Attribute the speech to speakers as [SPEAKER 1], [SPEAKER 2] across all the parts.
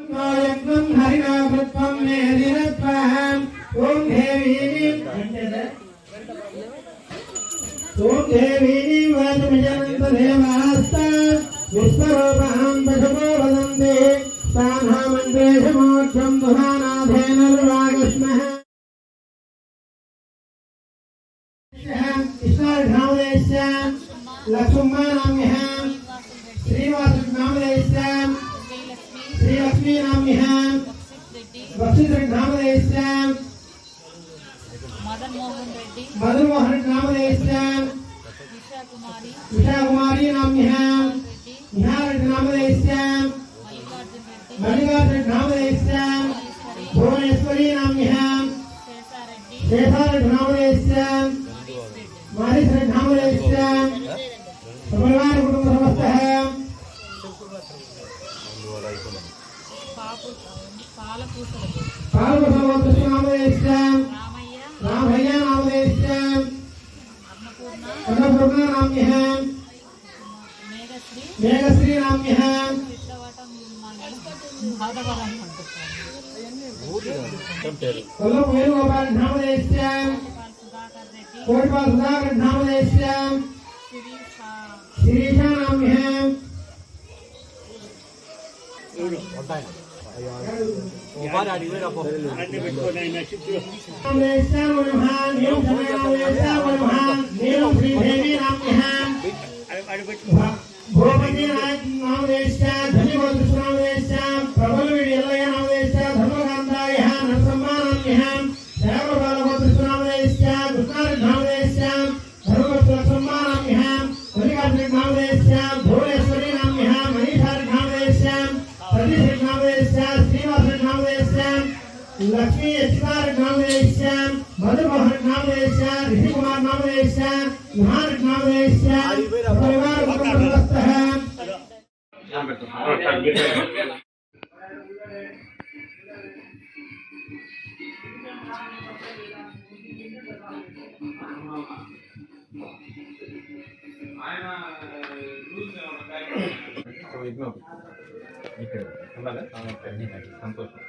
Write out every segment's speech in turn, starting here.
[SPEAKER 1] यज्ञं हरिणा कृत्वं मेदिनत्वं ओम देवी वाचमजनन्त देवास्तात् विश्वरूपां पशुपो वदन्ति तान्हामन्त्रेशमोक्षं दुहानाथेनर्वागस्मः कृष्णार्घनामदेश्य लक्ष्मणाम्यः श्रीवासनामदेश्य श्रीलक्ष्मीनाम्यः वक्षितनामदेश्य मदन मोहन नामदेश्य उषा कुमारी नाम्यः निहार नामदेश्य मल्लिकार्जुन नामदेश्य भुवनेश्वरी नाम्यः शेषार नामदेश्य मारीश्वर नामदेश्य परिवार कुटुंब समस्तः पालपुष्प नामदेश्य रामయ్య नामदेश्य अन्नपूर्णा नाम्यः मेघश्री नाम्यः कोल्लप वेणुगोपाल नामदेश्य कोटिपाल सुधाकर नामदेश्य शिरीषा नाम्यः भूपति नामदेश्य धनिगोत्र नामदेश्य प्रबलवीर यल्लय नामदेश्य धर्मकांताय नरसम्मा नाम्यः श्यामबालगोत्र नामदेश्य कृष्णार नामदेश्य धर्मगोत्र लक्ष्मम्मा नाम्यः मल्लिकार्जुन नामदेश्य भुवनेश्वरी नाम्यः मनीषार नामदेश्य सतीश नामदेश्य श्रीनिवास नामदेश्य लक्ष्मी यशकार नामदेश्य मधुमोहन नामदेश्य ऋषिकुमार नामदेश्य निहार नामदेश्य परिवार कुटुंबस्थः
[SPEAKER 2] ఇక్కడ సంతోషం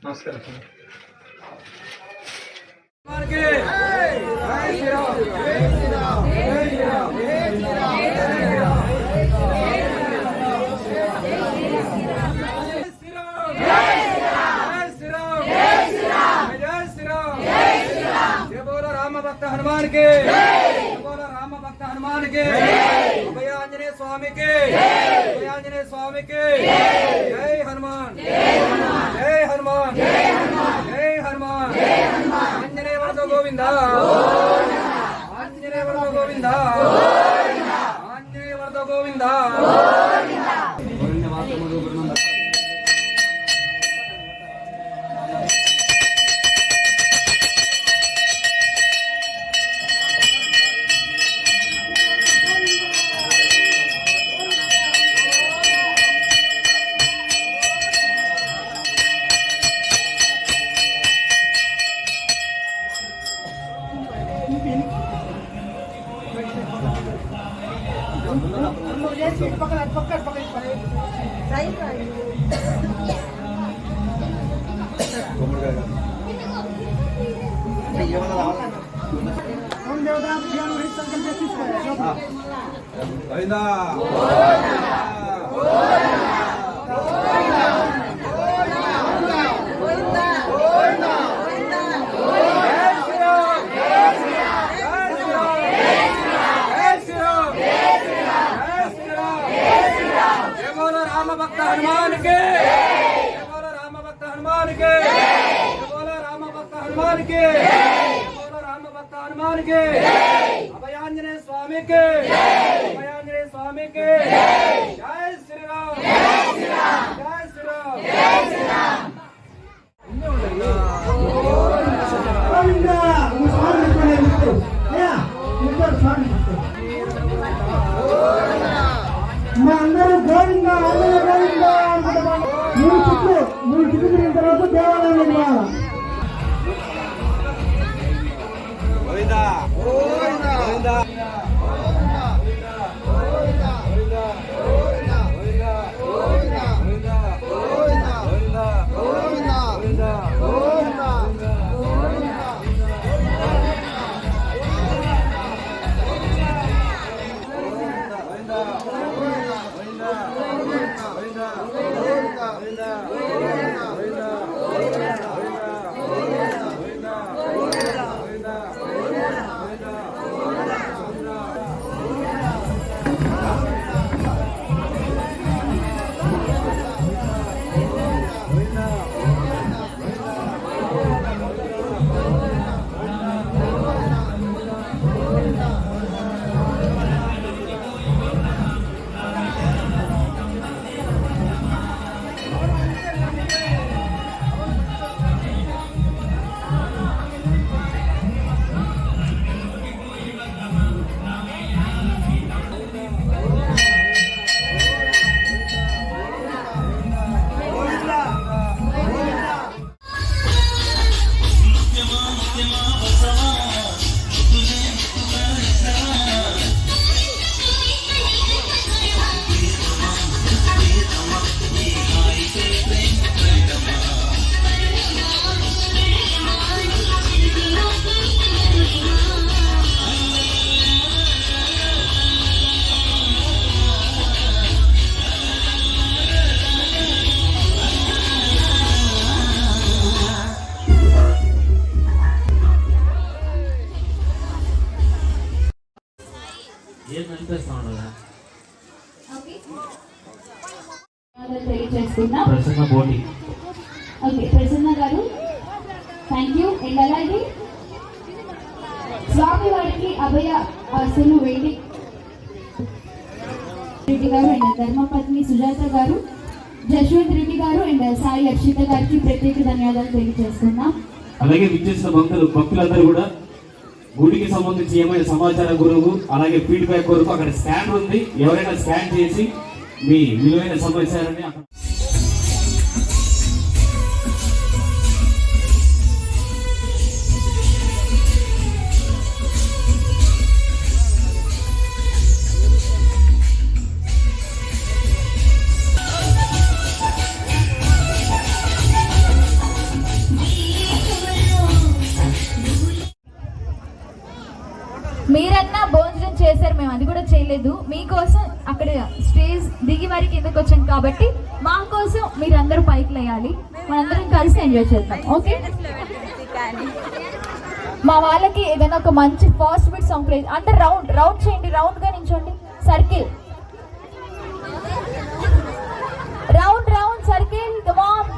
[SPEAKER 2] నమస్కారం
[SPEAKER 3] राम भक्त हनुमान के राम भक्त हनुमान के अभयांजनेय स्वामी के अभयांजनेय स्वामी के जय हनुमान जय हनुमान जय हनुमान आंजनेय वरदो गोविंदा आंजनेय वरदो गोविंदा आंजनेय वरदो गोविंदा राम भक्त हनुमान के बोलो राम भक्त हनुमान के बोलो राम भक्त हनुमान के बोलो राम भक्त हनुमान के अभयांजनेय स्वामी के अभयांजनेय स्वामी के जय श्री राम जय श्री राम जय श्री राम जय श्री राम
[SPEAKER 1] అందరూ గోవిందా అందరూ గోవిందా మూడు చుట్టూ తిరిగిన తర్వాత దేవాలయం నిర్మాణం గోవిందా గోవిందా గోవిందా
[SPEAKER 4] ఓకే తెలియజేస్తున్నా
[SPEAKER 5] ప్రసన్న బోటి
[SPEAKER 4] ఓకే ప్రసన్న గారు థ్యాంక్ యూ. అండ్ అలాగే స్వామి వారికి అభయ ఆశలు వేడి రెడ్డి గారు అండ్ ధర్మపత్ని సుజాత గారు, జశ్వంత్ రెడ్డి గారు అండ్ సాయి అర్షిత గారికి ప్రత్యేక ధన్యవాదాలు తెలియజేస్తున్నాం.
[SPEAKER 5] అలాగే విచ్చేసిన భక్తులందరూ కూడా గుడికి సంబంధించి ఏమైనా సమాచారం గురువు అలాగే ఫీడ్బ్యాక్ కొరకు అక్కడ స్కానర్ ఉంది, ఎవరైనా స్కాన్ చేసి మీ విలువైన సమాచారాన్ని అక్కడ
[SPEAKER 4] మీరన్నా భోజనం చేశారు, మేము అది కూడా చేయలేదు. మీకోసం అక్కడ స్టేజ్ దిగి వారి కిందకి వచ్చాం కాబట్టి మా కోసం మీరందరూ పైకి లేయాలి, మనందరం కలిసి ఎంజాయ్ చేద్దాం. ఓకే మా వాళ్ళకి ఏదైనా ఒక మంచి ఫాస్ట్ బీట్ సాంగ్ ప్లే. అంటే రౌండ్ చేయండి, రౌండ్ గా నించోండి, సర్కిల్ రౌండ్ సర్కిల్ కమాన్.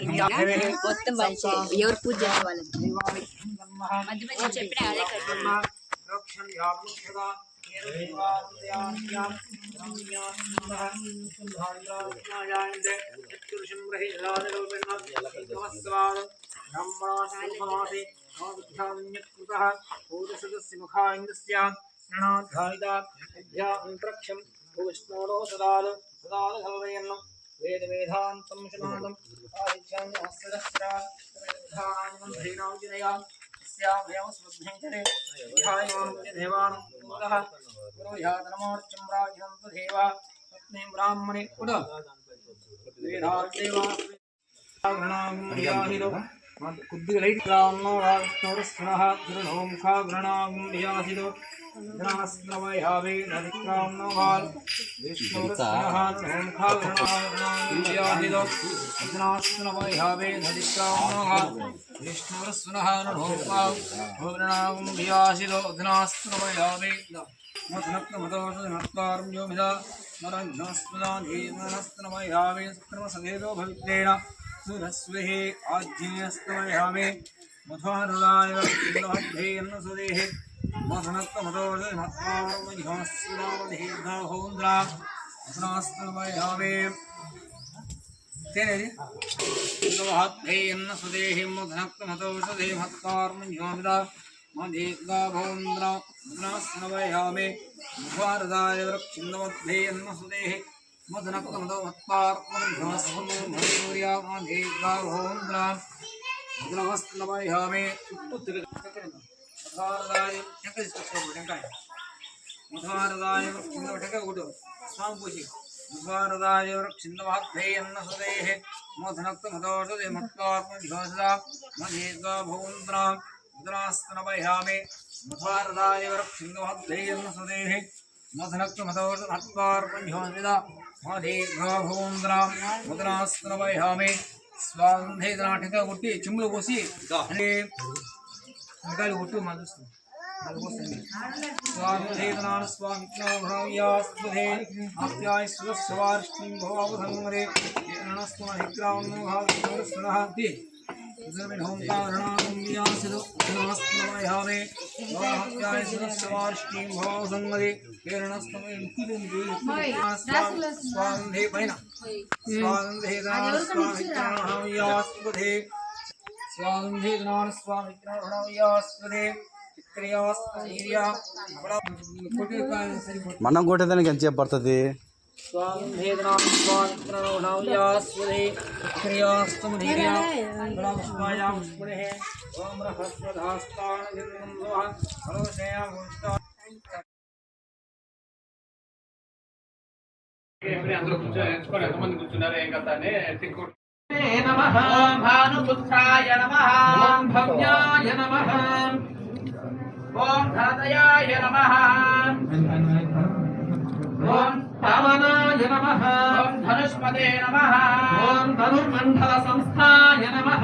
[SPEAKER 6] మొత్తం వాళ్ళు ఎవరు పూజ చేసే వాళ్ళని మధ్య మధ్య చెప్పిన అదే కట్టు
[SPEAKER 3] వేద వేదాంతం శనాదం ఆదిత్యం హస్తరస్రాధైనాంజనయా స్యాభయం స్వభ్యంకరే విహాయాం దేవానం మూలః పురోయాతనమోర్చం రాజ్యం దేవా పత్ని బ్రాహ్మణి ఉద వేదాదేవా గణాంయానిలో కుద్ది లైట్ రాన్నో రాష్ట్రస్నః గురునోంఖా గణాంయాసిదో జ్ఞాస్నవయావే నదిక్రామ్నవాల్ విష్ణురస్నః ఓంఖా గణాంయాసిదో జ్ఞాస్నవయావే నదిక్రామ్నవాల్ విష్ణురస్నః ఓంఖా గణాంయాసిదో జ్ఞాస్నవయావే మదనత్నమదోషనత్కార్మ్యోమిద నరజ్ఞస్మదాధీనస్తనవయావే సక్రమసదేదో భవిత్రేణ సురస్వహే ఆజ్ఞేస్తవయామే మధ్వారదాయ ఇంద్రహద్భేయన్న సుదేహే మధనత్నమదోషనత్కార్మ్యోమిదామధీర్ఘాహోంద్రా మధనాస్తవయామే తేనేది ఇంద్రహద్భేయన్న సుదేహే మధనత్నమదోషదే మత్కార్మ్యోమిద మధీర్ఘాహోంద్రా మధనాస్తవయామే మధ్వారదాయ వృక్షిందమద్భేయన్న సుదేహే మధనక్తమదో మత్పార్మధ్యాసూర్యామధీర్ఘాహోంద్రా మధనమస్తవయామే మధ్వారదాయ వృక్షిందవటకూడు స్వామి పూజి మధ్వారదాయ వృక్షిందమద్భేయన్న సుదేహ మధనక్తమదోషదే మత్పార్మధ్యాస మధీర్ఘాహోంద్రా మధనాస్తవయామే మధ్వారదాయ వృక్షిందమద్భేయన్న సుదేహ మధనక్తమదోష మత్పార్మధ్యాస మధీర్ఘాహోంద్రా మధనాస్తవయామే స్వాంధేదనాటిక కొట్టి చెంబులు పోసి అంటే వెనకాల కొట్టు మలుస్తుంది స్వాంధేదనాన స్వామిత్యాస్పదే ఆప్యాయ సురస్వార్ష్ణిం భవావధంగరే ననస్మహిక్రామోహావిష్ణురస్వనహంతి ఓంకారణాయాసిదోయామే భవాప్యాయ సురస్వార్ష్ణిం భవావధంగరే స్వాంధే పైన స్వాంధేదనాన స్వామిత్యాస్పదే స్వాంధేదనాన స్వామిత్యాస్పదే
[SPEAKER 7] మనం కొట్టేదానికి ఎంతసేపు పడుతుంది?
[SPEAKER 3] స్వాంధేదనాన స్వామిత్యాస్పదే క్రియాస్తమధీర్యా బ్రహ్మయాం స్మృహే ఓం రహస్వధాస్తాన దివ్యందోహ సర్వశయా భూష్ఠా
[SPEAKER 2] అందరూ కూర్చొని ఎంతమంది కూర్చున్నారు ఏం కదా అని తిక్కు
[SPEAKER 3] నమః భానుపుత్రాయ నమః ఓం భవ్యాయ నమః ఓం ధనదయాయ నమః ఓం పవనాయ నమః ఓం ధనుష్పదే నమః ఓం ధనుర్మండల సంస్థాయ నమః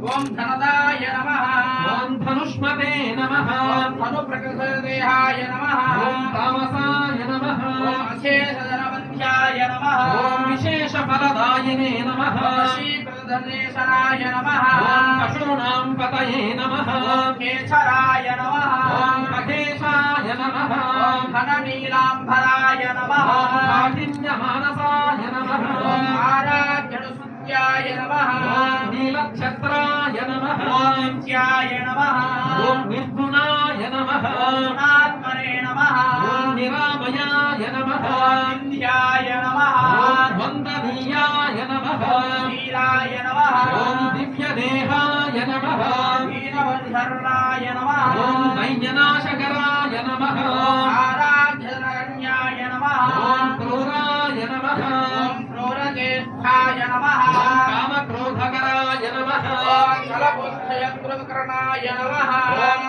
[SPEAKER 3] ఓం ధనదాయ నమః ఓం ధనుష్మతే నమః ఓం ధనుప్రకృతదేహాయ నమః ఓం తామసాయ నమః ఓం అశేషధనవంత్యాయ నమః ఓం విశేష ఫలదాయినే నమః శ్రీప్రదర్శనాయ నమః ఓం పశూనాం పతయే నమః ఓం కేశరాయ నమః ఓం మహేశాయ నమః ఓం ఘననీలాంబరాయ నమః ఓం కాఠిన్యమానసాయ నమః ఓం ఆరాధ్యనుసుత్యాయ నమః ఓం నీలక్షత్రాయ నమః ఓం నిత్యాయ నమః ఓం నిర్గుణాయ నమః ఓం ఆత్మనే నమః ఓం నిరామయాయ నమః ఓం ఇంద్యాయ నమః ఓం వందనీయాయ నమః ఓం వీరాయ నమః ఓం దివ్యదేహాయ నమః ఓం వీరవన్ధర్ణాయ నమః ఓం దైన్యనాశకరాయ నమః ఓం ఆరాధ్యనగణ్యాయ నమః ఓం క్రూరాయ నమః ఓం క్రూరజ్యేష్ఠాయ నమః ఓం కామక్రోధకరాయ నమః ఓం కలబుద్ధయకృతకరణాయ నమః ఓం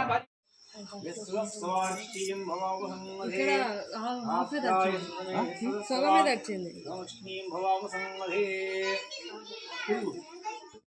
[SPEAKER 3] విశ్వస్వామిత్యం భవావహంగదే
[SPEAKER 6] సగమే దచ్చింది
[SPEAKER 3] లక్ష్మీం భవావహంగదే